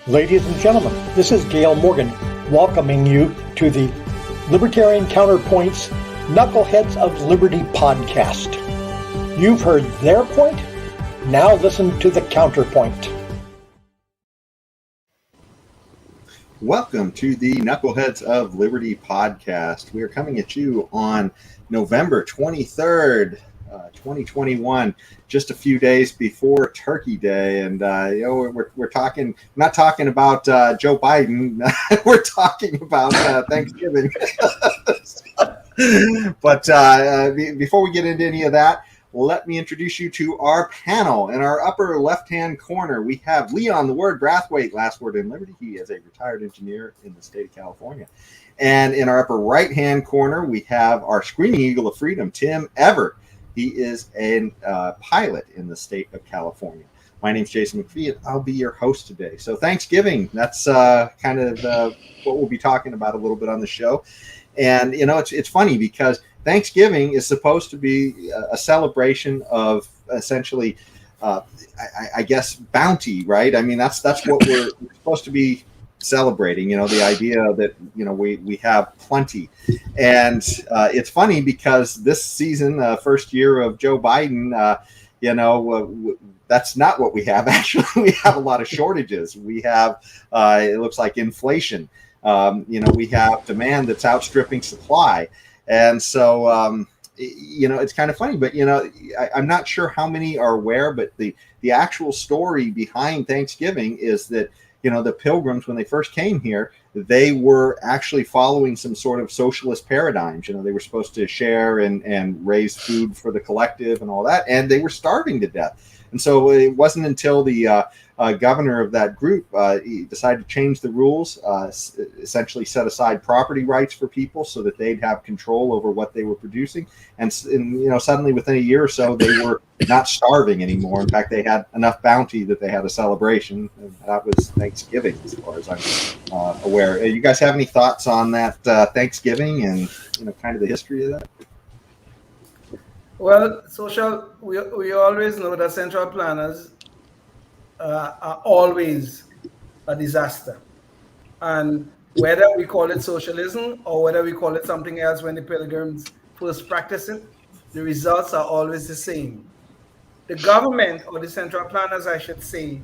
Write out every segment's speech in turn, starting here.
Ladies and gentlemen, this is Gail Morgan welcoming you to the Libertarian Counterpoint's Knuckleheads of Liberty podcast. You've heard their point, now listen to the counterpoint. Welcome to the Knuckleheads of Liberty podcast. We are coming at you on November 23rd, 2021, just a few days before Turkey Day. And, we're talking, not talking about Joe Biden, we're talking about Thanksgiving. But before we get into any of that, let me introduce you to our panel. In our upper left-hand corner, we have Leon, the word Brathwaite, last word in Liberty. He is a retired engineer in the state of California. And in our upper right-hand corner, we have our screaming eagle of freedom, Tim Everett. He is a pilot in the state of California. My name's Jason McPhee, and I'll be your host today. So Thanksgiving, that's kind of what we'll be talking about a little bit on the show. And, it's funny because Thanksgiving is supposed to be a celebration of essentially, I guess, bounty, right? I mean, that's what we're supposed to be celebrating, the idea that, we have plenty. And it's funny because this season, first year of Joe Biden, that's not what we have. Actually, we have a lot of shortages. We have, it looks like inflation. We have demand that's outstripping supply. And so, it's kind of funny, but, I'm not sure how many are aware, but the actual story behind Thanksgiving is that, the Pilgrims, when they first came here, they were actually following some sort of socialist paradigms. They were supposed to share and raise food for the collective and all that, and they were starving to death. And so it wasn't until the governor of that group he decided to change the rules, essentially set aside property rights for people so that they'd have control over what they were producing. And suddenly within a year or so, they were not starving anymore. In fact, they had enough bounty that they had a celebration. And that was Thanksgiving, as far as I'm aware. You guys have any thoughts on that Thanksgiving and kind of the history of that? Well, we always know that central planners are always a disaster. And whether we call it socialism or whether we call it something else when the Pilgrims first practice it, the results are always the same. The government, or the central planners, I should say,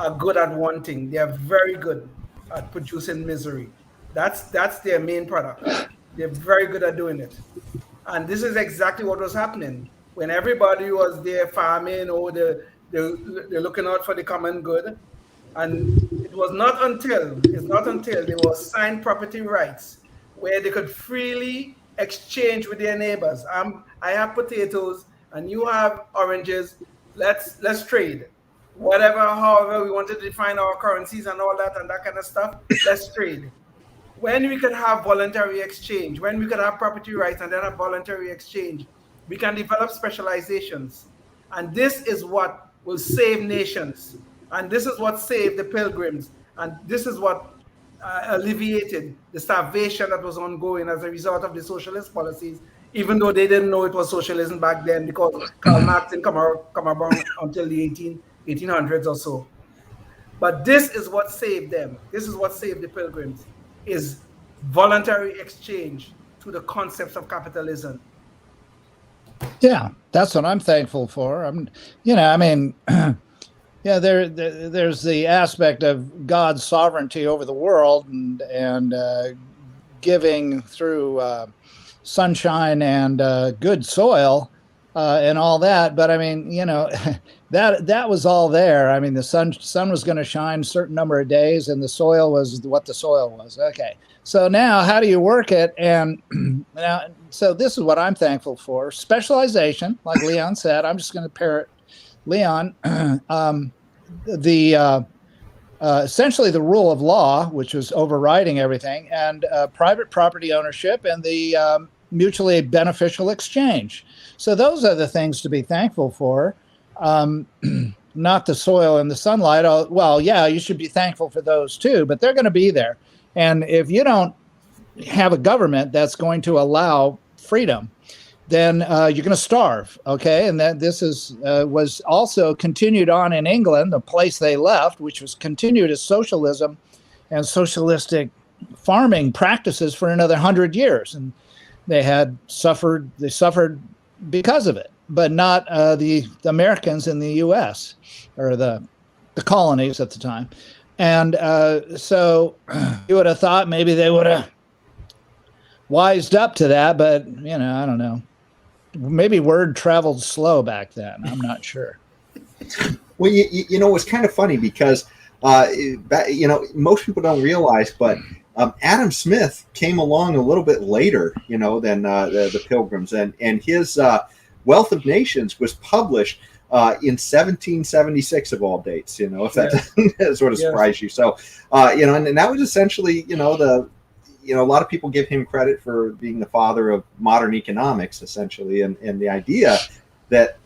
are good at one thing. They are very good at producing misery. That's their main product. They're very good at doing it. And this is exactly what was happening. When everybody was there farming or they're looking out for the common good. And it's not until there was signed property rights where they could freely exchange with their neighbors. I have potatoes and you have oranges. Let's trade. However we wanted to define our currencies and all that and that kind of stuff, let's trade. When we could have voluntary exchange, when we could have property rights and then have voluntary exchange, we can develop specializations. And this is what will save nations. And this is what saved the Pilgrims. And this is what alleviated the starvation that was ongoing as a result of the socialist policies, even though they didn't know it was socialism back then because Karl Marx didn't come around until the 1800s or so. But this is what saved them. This is what saved the Pilgrims. Is voluntary exchange to the concepts of capitalism. Yeah, that's what I'm thankful for. There's the aspect of God's sovereignty over the world and giving through sunshine and good soil and all that. But that was all there. I mean, the sun was going to shine a certain number of days, and the soil was what the soil was. Okay, so now how do you work it? And so this is what I'm thankful for: specialization, like Leon said. I'm just going to parrot Leon. Essentially the rule of law, which was overriding everything, and private property ownership, and the mutually beneficial exchange. So those are the things to be thankful for. Not the soil and the sunlight. Well, yeah, you should be thankful for those too, but they're going to be there. And if you don't have a government that's going to allow freedom, then you're going to starve. Okay, and that this was also continued on in England, the place they left, which was continued as socialism and socialistic farming practices for another 100 years, and they suffered because of it, but not the Americans in the U.S. or the colonies at the time. And so you would have thought maybe they would have wised up to that, but I don't know. Maybe word traveled slow back then. I'm not sure. Well, you know, it's kind of funny because most people don't realize, but Adam Smith came along a little bit later, than the Pilgrims, and his Wealth of Nations was published in 1776 of all dates. If that doesn't sort of surprise you. So, and that was essentially, a lot of people give him credit for being the father of modern economics, essentially, and the idea that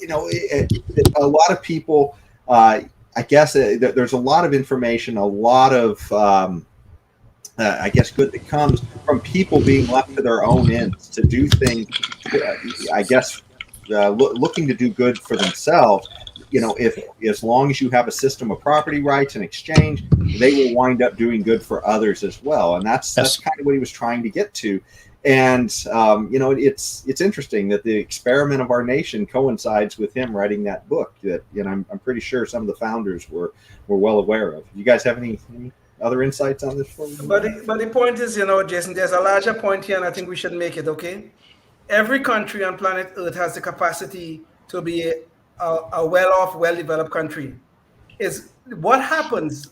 a lot of people, I guess, there's a lot of information, a lot of I guess good that comes from people being left to their own ends to do things, I guess, looking to do good for themselves. If as long as you have a system of property rights and exchange, they will wind up doing good for others as well. And that's kind of what he was trying to get to. And it's interesting that the experiment of our nation coincides with him writing that book that I'm pretty sure some of the founders were well aware of. You guys have any other insights on this? But the point is, Jason, there's a larger point here, and I think we should make it, okay? Every country on planet Earth has the capacity to be a well-off, well-developed country. What happens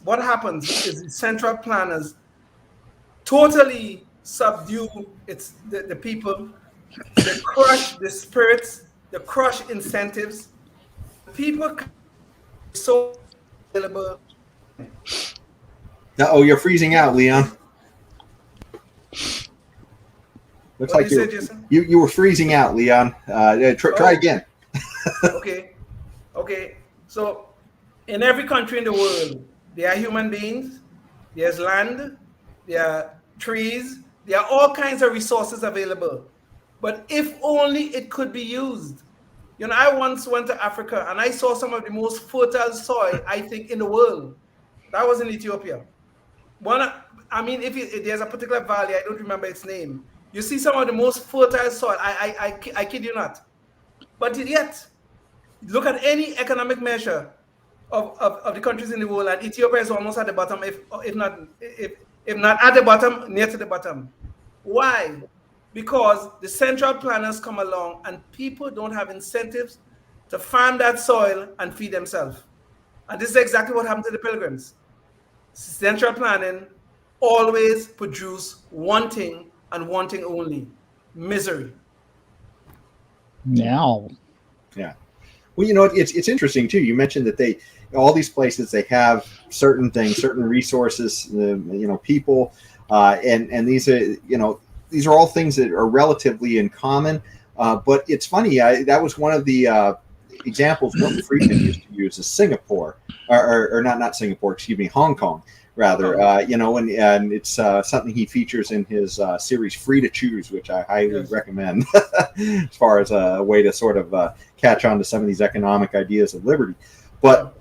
is the central planners totally subdue the people, they crush the spirits, they crush incentives. People so available. Oh, you're freezing out, Leon. Looks like you were freezing out, Leon. Try again. Okay. So, in every country in the world, there are human beings, there's land, there are trees, there are all kinds of resources available. But if only it could be used. I once went to Africa and I saw some of the most fertile soil, I think, in the world. That was in Ethiopia. If there's a particular valley, I don't remember its name. You see some of the most fertile soil. I kid you not. But yet, look at any economic measure of the countries in the world, and Ethiopia is almost at the bottom, if not at the bottom, near to the bottom. Why? Because the central planners come along and people don't have incentives to farm that soil and feed themselves. And this is exactly what happened to the Pilgrims. Central planning always produce one thing and one thing only: misery. Now. Yeah. Well, it's interesting too. You mentioned that all these places, they have certain things, certain resources, people, and these are all things that are relatively in common. But it's funny. That was one of the examples Milton Friedman used to use is Singapore, or not Singapore, excuse me, Hong Kong, rather. And it's something he features in his series Free to Choose, which I highly recommend as far as a way to sort of catch on to some of these economic ideas of liberty. But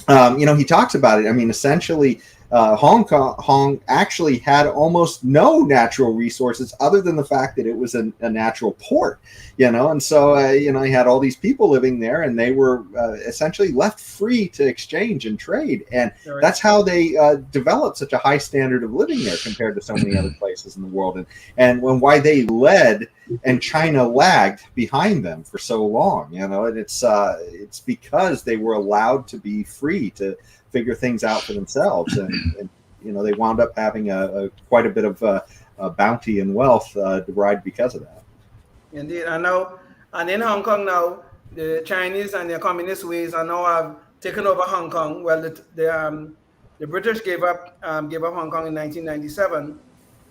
he talks about it. I mean, essentially, Hong Kong actually had almost no natural resources other than the fact that it was a natural port, and so, he had all these people living there, and they were essentially left free to exchange and trade. And that's how they developed such a high standard of living there compared to so many other places in the world. And why they led and China lagged behind them for so long, and it's because they were allowed to be free to figure things out for themselves, and they wound up having quite a bit of bounty and wealth derived because of that. Indeed, and in Hong Kong now, the Chinese and their communist ways are now have taken over Hong Kong. Well, the British gave up Hong Kong in 1997,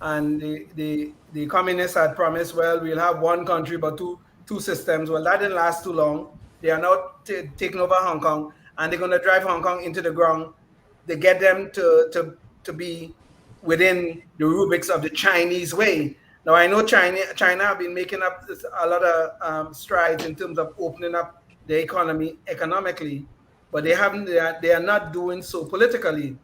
and the communists had promised, well, we'll have one country but two systems. Well, that didn't last too long. They are now taking over Hong Kong, and they're going to drive Hong Kong into the ground. They get them to be within the rubrics of the Chinese way. Now I know China have been making up a lot of strides in terms of opening up the economy economically, but they are not doing so politically.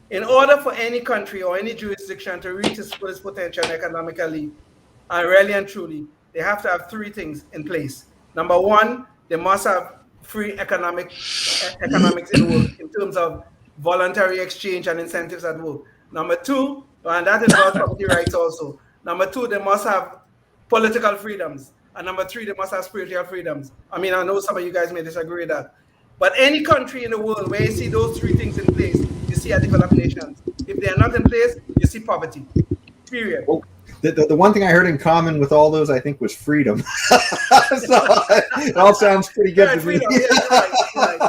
In order for any country or any jurisdiction to reach its fullest potential economically, and really and truly, they have to have three things in place. Number one, they must have free economics in work in terms of voluntary exchange and incentives at work. Number two, and that involves property rights also. Number two, they must have political freedoms. And number three, they must have spiritual freedoms. I mean, I know some of you guys may disagree with that. But any country in the world where you see those three things in place, you see a developed nation. If they are not in place, you see poverty. Period. Well, the one thing I heard in common with all those, I think, was freedom. So it all sounds pretty good to freedom, me. Yes, right.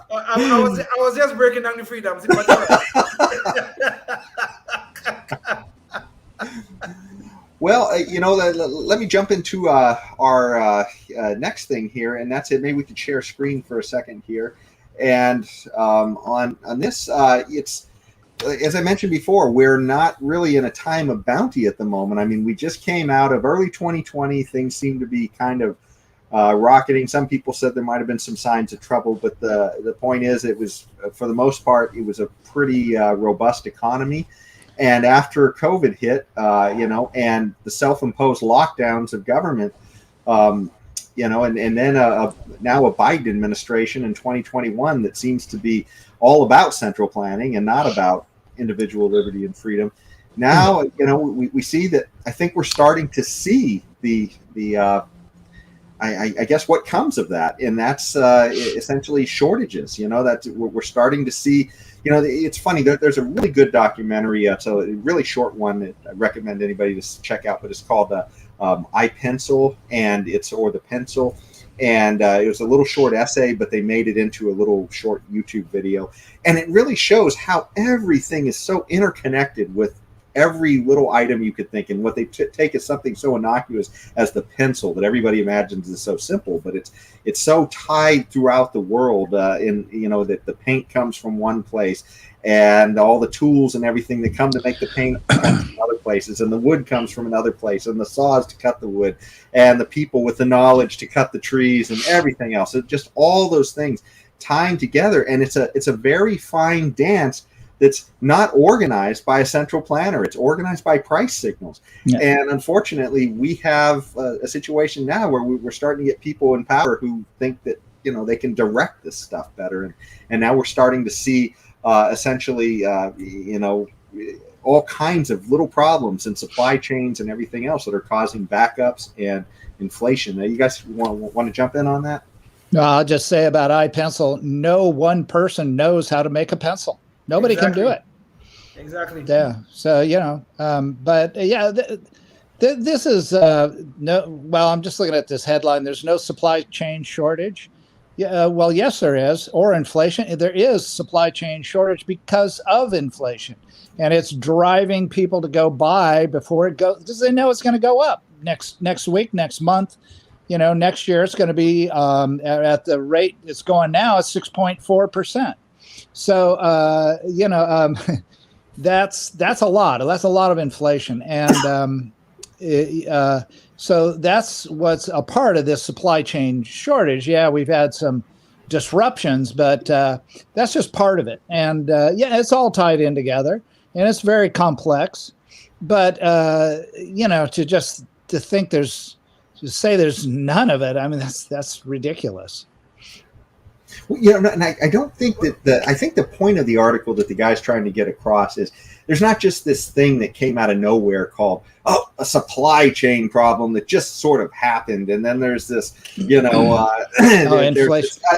I was just breaking down the freedoms. Well, let me jump into our next thing here, and that's it. Maybe we could share screen for a second here. And on this, it's, as I mentioned before, we're not really in a time of bounty at the moment. I mean, we just came out of early 2020. Things seem to be kind of rocketing. Some people said there might have been some signs of trouble, but the point is, it was, for the most part, it was a pretty robust economy. And after COVID hit, and the self-imposed lockdowns of government, and then now a Biden administration in 2021 that seems to be all about central planning and not about individual liberty and freedom. Now, we see that. I think we're starting to see I guess what comes of that, and that's essentially shortages. That we're starting to see. It's funny. There's a really good documentary. So a really short one that I recommend anybody to check out. But it's called I Pencil, and or the Pencil, and it was a little short essay, but they made it into a little short YouTube video, and it really shows how everything is so interconnected with every little item you could think. And what they take is something so innocuous as the pencil that everybody imagines is so simple, but it's so tied throughout the world. That the paint comes from one place, and all the tools and everything that come to make the paint comes from other places, and the wood comes from another place, and the saws to cut the wood, and the people with the knowledge to cut the trees, and everything else. It just all those things tying together, and it's a very fine dance that's not organized by a central planner. It's organized by price signals. Yeah. And unfortunately, we have a situation now where we're starting to get people in power who think that, they can direct this stuff better. And now we're starting to see essentially, all kinds of little problems in supply chains and everything else that are causing backups and inflation. Now, you guys want to jump in on that? No, I'll just say about iPencil, no one person knows how to make a pencil. Nobody can do it. Exactly. Yeah. So, but yeah, this is I'm just looking at this headline. There's no supply chain shortage. Yeah. Well, yes, there is, or inflation. There is supply chain shortage because of inflation, and it's driving people to go buy before it goes, because they know it's going to go up next week, next month. Next year it's going to be at the rate it's going now. It's 6.4%. So, that's a lot. That's a lot of inflation. And so that's what's a part of this supply chain shortage. Yeah, we've had some disruptions, but that's just part of it. And it's all tied in together, and it's very complex. But, to think to say there's none of it, I mean, that's ridiculous. Well, and I don't think that I think the point of the article that the guy's trying to get across is there's not just this thing that came out of nowhere called a supply chain problem that just sort of happened, and then there's this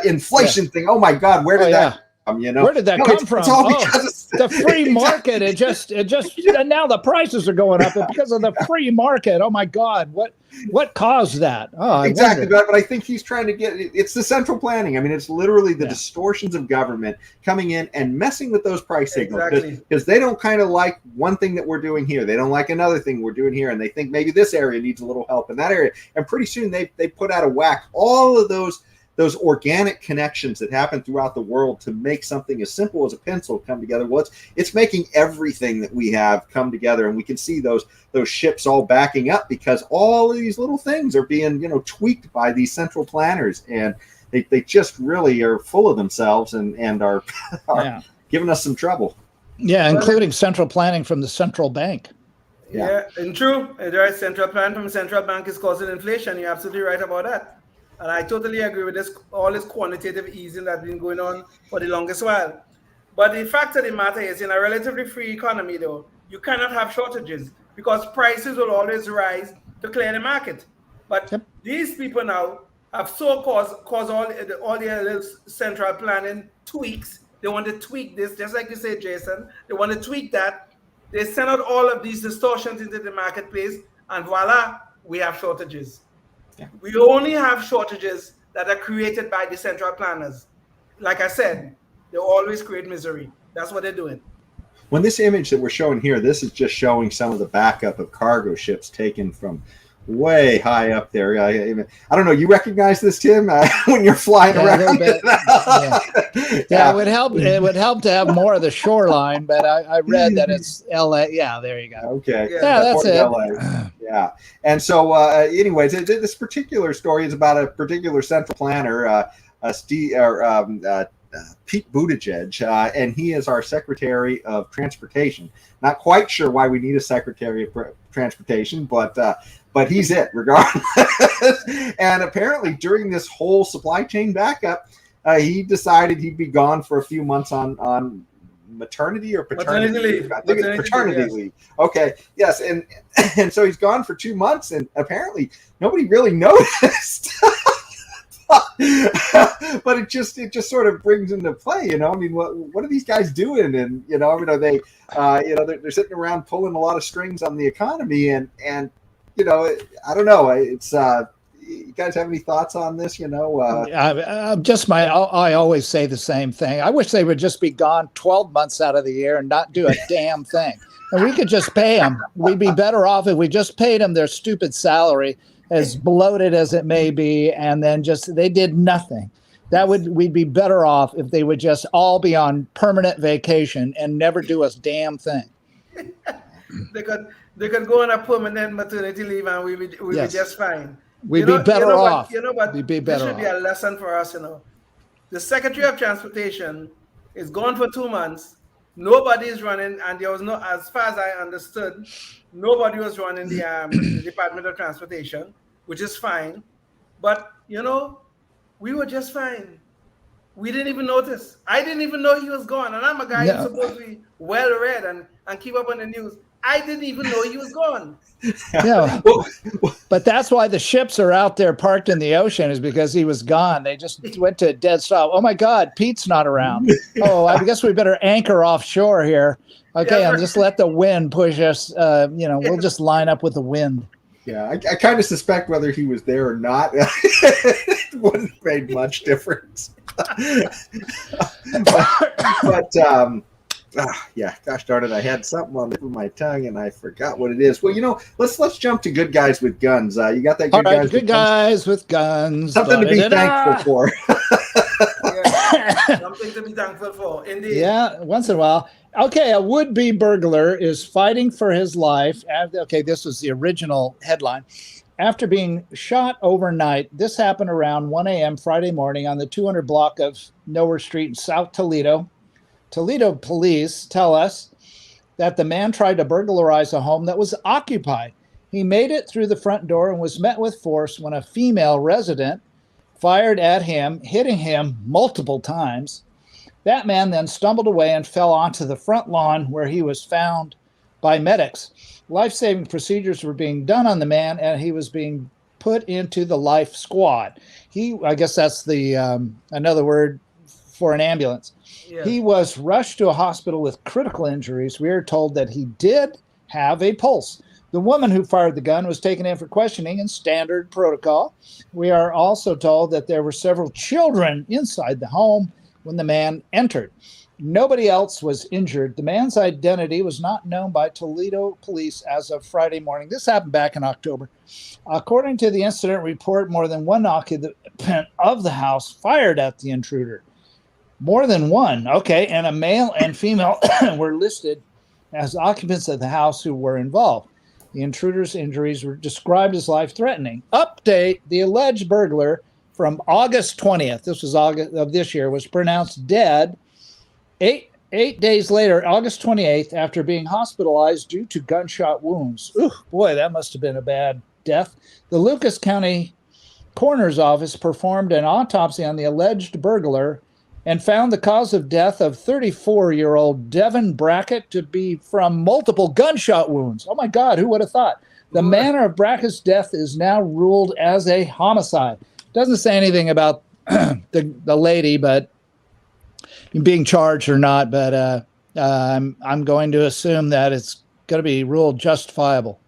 inflation thing. Oh my God, where did that come? Where did that come from? It's all because the free market. It just and now the prices are going up because of the free market. Oh my God, what caused that? Oh, exactly. But I think he's trying to it's the central planning. I mean, it's literally the distortions of government coming in and messing with those price signals, because they don't kind of like one thing that we're doing here. They don't like another thing we're doing here, and they think maybe this area needs a little help in that area. And pretty soon they put out of whack all of those those organic connections that happen throughout the world to make something as simple as a pencil come together. Well, it's making everything that we have come together, and we can see those ships all backing up because all of these little things are being, tweaked by these central planners, and they just really are full of themselves and are giving us some trouble. Yeah, including central planning from the central bank. Yeah, and true. Right, central plan from central bank is causing inflation. You're absolutely right about that. And I totally agree with this, all this quantitative easing that's been going on for the longest while. But the fact of the matter is, in a relatively free economy, though, you cannot have shortages because prices will always rise to clear the market. But these people now have so caused all the little central planning tweaks. They want to tweak this, just like you said, Jason. They want to tweak that. They send out all of these distortions into the marketplace, and voila, we have shortages. Yeah. We only have shortages that are created by the central planners. Like I said, they always create misery. That's what they're doing. When this image that we're showing here, this is just showing some of the backup of cargo ships taken from way high up there. I don't know. You recognize this, Tim, when you're flying around? Yeah, it would help. It would help to have more of the shoreline, but I read that it's L.A. Yeah, there you go. Okay. Yeah, that's it. LA. Yeah. And so, anyways, this particular story is about a particular central planner, Pete Buttigieg, and he is our Secretary of Transportation. Not quite sure why we need a Secretary of Transportation, but he's it regardless. And apparently during this whole supply chain backup, he decided he'd be gone for a few months on maternity or paternity leave. I think it's paternity leave. Okay. Yes. And so he's gone for 2 months, and apparently nobody really noticed. But it just sort of brings into play, I mean, what are these guys doing? And are they they're sitting around pulling a lot of strings on the economy, and I don't know. It's you guys have any thoughts on this? I always say the same thing. I wish they would just be gone 12 months out of the year and not do a damn thing. And we could just pay them. We'd be better off if we just paid them their stupid salary, as bloated as it may be, and then they did nothing. We'd be better off if they would just all be on permanent vacation and never do a damn thing. They could go on a permanent maternity leave, and we'd be just fine. We'd be better off. But this should be a lesson for us. The Secretary of Transportation is gone for 2 months. Nobody is running, and there was no, as far as I understood, nobody was running the Department of Transportation, which is fine. But, we were just fine. We didn't even notice. I didn't even know he was gone. And I'm a guy who's supposed to be well-read and keep up on the news. I didn't even know he was gone. Yeah, but that's why the ships are out there parked in the ocean, is because he was gone. They just went to a dead stop. Oh my God, Pete's not around. Oh, I guess we better anchor offshore here. Okay, and just let the wind push us. We'll just line up with the wind. Yeah, I kind of suspect whether he was there or not, it wouldn't have made much difference. but gosh darn it, I had something on the tip of my tongue and I forgot what it is. Well, let's jump to good guys with guns. You got that? Good guys with guns. Something to be thankful for. Something to be thankful for, indeed. Yeah, once in a while. Okay, a would-be burglar is fighting for his life. Okay, this was the original headline. After being shot overnight, this happened around 1 a.m. Friday morning on the 200 block of Nowhere Street in South Toledo. Toledo police tell us that the man tried to burglarize a home that was occupied. He made it through the front door and was met with force when a female resident fired at him, hitting him multiple times. That man then stumbled away and fell onto the front lawn, where he was found by medics. Life-saving procedures were being done on the man, and he was being put into the life squad. I guess that's the another word for an ambulance. Yeah. He was rushed to a hospital with critical injuries. We are told that he did have a pulse. The woman who fired the gun was taken in for questioning in standard protocol. We are also told that there were several children inside the home when the man entered. Nobody else was injured. The man's identity was not known by Toledo police as of Friday morning. This happened back in October. According to the incident report, more than one occupant of the house fired at the intruder. More than one, okay, and a male and female were listed as occupants of the house who were involved. The intruder's injuries were described as life-threatening. Update, the alleged burglar from August 20th, this was August of this year, was pronounced dead 8 days later, August 28th, after being hospitalized due to gunshot wounds. Ooh, boy, that must have been a bad death. The Lucas County Coroner's Office performed an autopsy on the alleged burglar and found the cause of death of 34-year-old Devin Brackett to be from multiple gunshot wounds. Oh, my God, who would have thought? The manner of Brackett's death is now ruled as a homicide. Doesn't say anything about the lady, but being charged or not, but I'm going to assume that it's going to be ruled justifiable.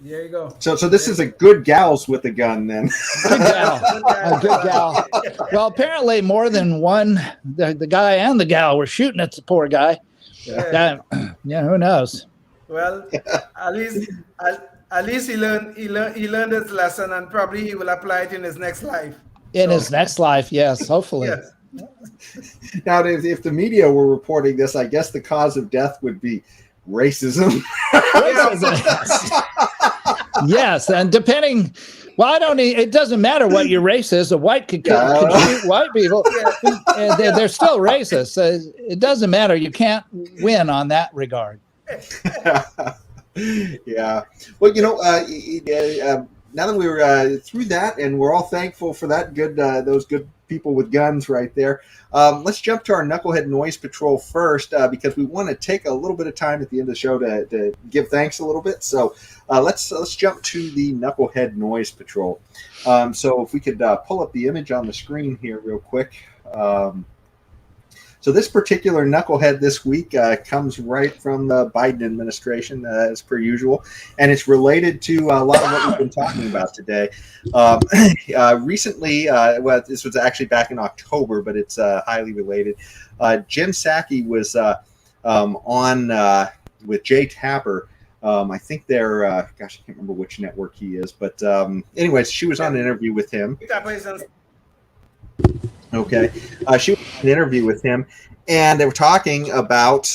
There you go. So this is a good gals with a gun then. Good gal. A good gal. Well, apparently more than one, the guy and the gal were shooting at the poor guy. Yeah. Who knows? Well, at least he learned his lesson, and probably he will apply it in his next life. His next life, yes, hopefully. Yes. Now, if the media were reporting this, I guess the cause of death would be racism. Yes, and depending, it doesn't matter what your race is. A white could shoot white people. They're still racist. It doesn't matter. You can't win on that regard. Yeah. Well, now that we're through that, and we're all thankful for that those good people with guns right there. Let's jump to our Knucklehead Noise Patrol first, because we want to take a little bit of time at the end of the show to give thanks a little bit. So let's jump to the Knucklehead Noise Patrol. So if we could pull up the image on the screen here real quick. So this particular knucklehead this week comes right from the Biden administration, as per usual, and it's related to a lot of what we've been talking about today. Recently, this was actually back in October, but it's highly related. Jen Psaki was on with Jay Tapper. I think they're, I can't remember which network he is, but anyways, she was on an interview with him. Okay. She was in an interview with him, and they were talking about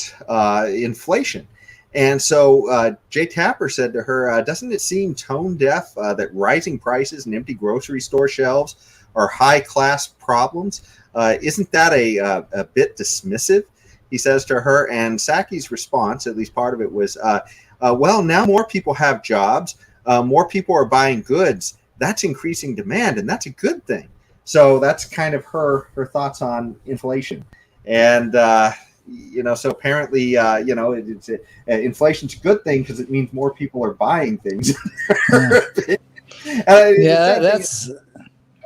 inflation. And so Jay Tapper said to her, doesn't it seem tone deaf that rising prices and empty grocery store shelves are high-class problems? Isn't that a bit dismissive? He says to her, and Psaki's response, at least part of it, was, well, now more people have jobs, more people are buying goods. That's increasing demand, and that's a good thing. So that's kind of her thoughts on inflation. And, so apparently, inflation's a good thing because it means more people are buying things. That's...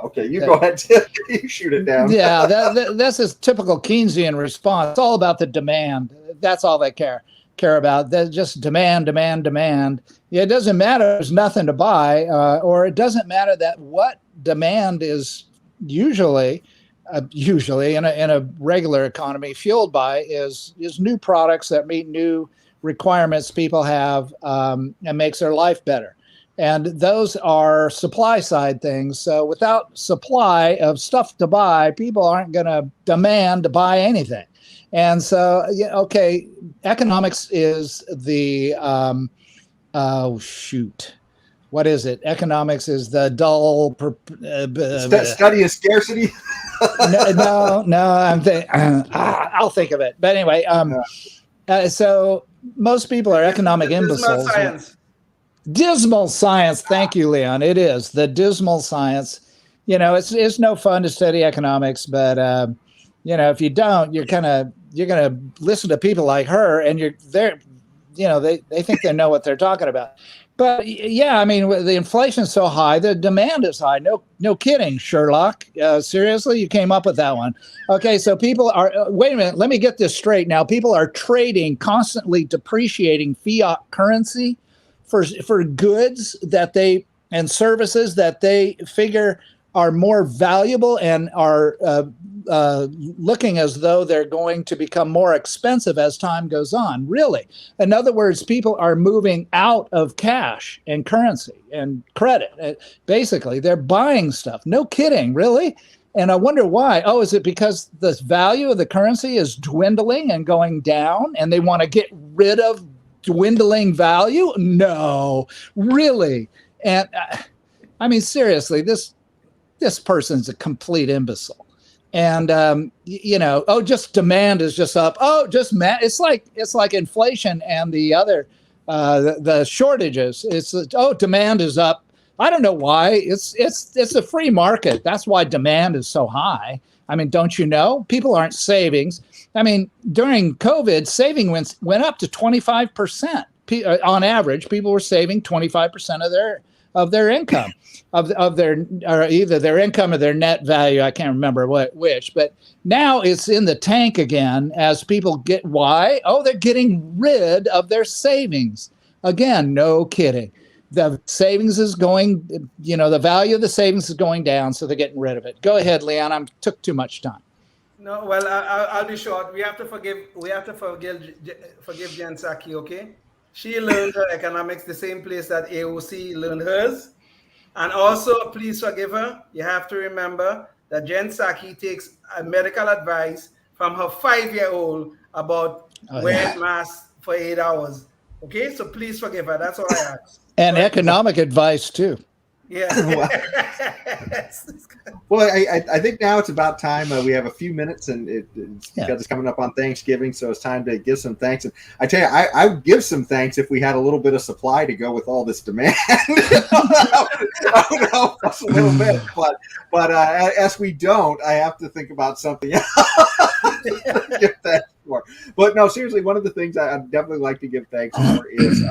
Okay, you go ahead. You shoot it down. Yeah, that's a typical Keynesian response. It's all about the demand. That's all they care about. They're just demand. Yeah, it doesn't matter. There's nothing to buy, or it doesn't matter that what demand is usually in a regular economy fueled by is new products that meet new requirements people have, and makes their life better. And those are supply side things. So without supply of stuff to buy, people aren't going to demand to buy anything. And so, economics is the, what is it? Economics is the dull study of scarcity. no. I'll think of it. But anyway, so most people are economic imbeciles. Dismal science. Thank you, Leon. It is the dismal science. It's no fun to study economics, but if you don't, you're gonna listen to people like her, and they think they know what they're talking about. But yeah, the inflation's so high, the demand is high. No kidding, Sherlock. Seriously, you came up with that one. Okay, so people are. Wait a minute. Let me get this straight. Now, people are trading constantly depreciating fiat currency for goods and services that they figure are more valuable and are looking as though they're going to become more expensive as time goes on. Really. In other words, people are moving out of cash and currency and credit. Basically, they're buying stuff. No kidding, really. And I wonder why. Oh, is it because the value of the currency is dwindling and going down and they want to get rid of dwindling value? No, really. And I mean, seriously, this person's a complete imbecile. And just demand is just up. Oh, just it's like inflation and the other the shortages. Demand is up. I don't know why. It's a free market. That's why demand is so high. I mean, don't you know? People aren't savings. I mean, during COVID, saving went up to 25%. On average, people were saving 25% of their income, of their or either their income or their net value. I can't remember which, but now it's in the tank again as people get why? Oh, they're getting rid of their savings. Again, no kidding. The savings is going, the value of the savings is going down, so they're getting rid of it. Go ahead, Leon. I took too much time. No, well, I'll be short. We have to forgive Jen Psaki, okay? She learned her economics the same place that AOC learned hers. And also, please forgive her. You have to remember that Jen Psaki takes medical advice from her 5-year-old about wearing masks for 8 hours. Okay, so please forgive her. That's all I ask. And economic advice too. Yeah. Well, I think now it's about time. We have a few minutes, and because it's coming up on Thanksgiving, so it's time to give some thanks. And I tell you, I would give some thanks if we had a little bit of supply to go with all this demand. I would help us a little bit, but as we don't, I have to think about something else. Give thanks for. But no, seriously, one of the things I'd definitely like to give thanks for is.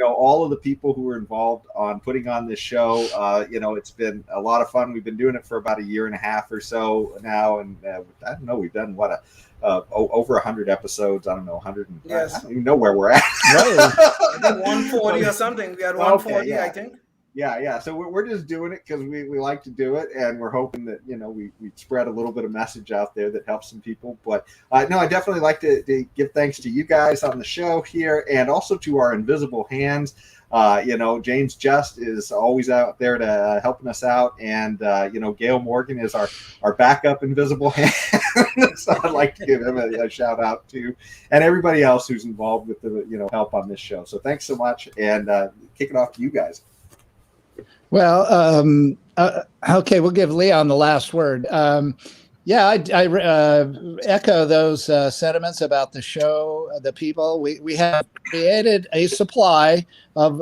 All of the people who were involved on putting on this show, it's been a lot of fun. We've been doing it for about a year and a half or so now. And I don't know, we've done over 100 episodes. I don't know, 100. Yes. I don't even know where we're at. I think 140 or something. We had 140, okay, yeah. I think. Yeah. So we're just doing it because we like to do it, and we're hoping that we spread a little bit of message out there that helps some people. But no, I definitely like to give thanks to you guys on the show here, and also to our invisible hands. James Just is always out there to helping us out, and Gail Morgan is our backup invisible hand. So I'd like to give him a shout out too, and everybody else who's involved with the help on this show. So thanks so much, and kick it off to you guys. Well, okay, we'll give Leon the last word. I echo those sentiments about the show, the people. We have created a supply of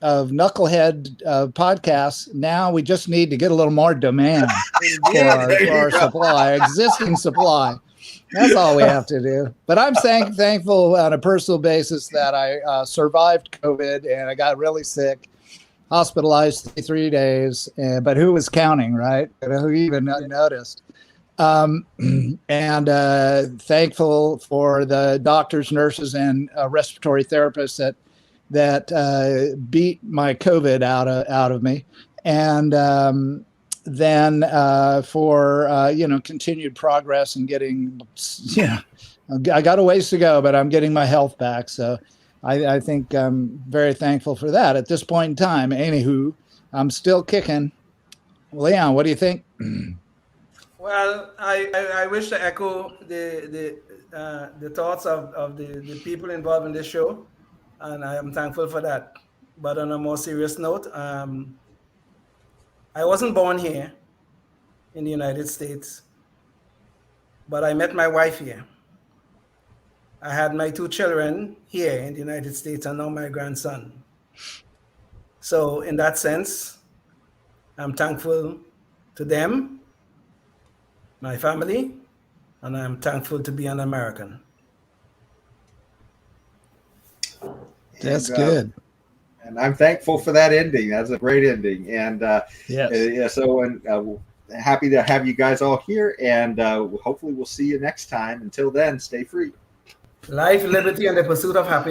Knucklehead podcasts. Now we just need to get a little more demand for our supply, existing supply. That's all we have to do. But I'm thankful on a personal basis that I survived COVID and I got really sick. Hospitalized 3 days, but who was counting, right? Who even noticed? And thankful for the doctors, nurses, and respiratory therapists that beat my COVID out of me, and then for continued progress and getting, I got a ways to go, but I'm getting my health back. So. I think I'm very thankful for that at this point in time. Anywho, I'm still kicking. Leon, what do you think? Well, I wish to echo the thoughts of the people involved in this show, and I am thankful for that. But on a more serious note, I wasn't born here in the United States, but I met my wife here. I had my 2 children here in the United States and now my grandson. So in that sense, I'm thankful to them, my family, and I'm thankful to be an American. That's good. And I'm thankful for that ending. That's a great ending. And happy to have you guys all here. And hopefully we'll see you next time. Until then, stay free. Life, liberty, and the pursuit of happiness.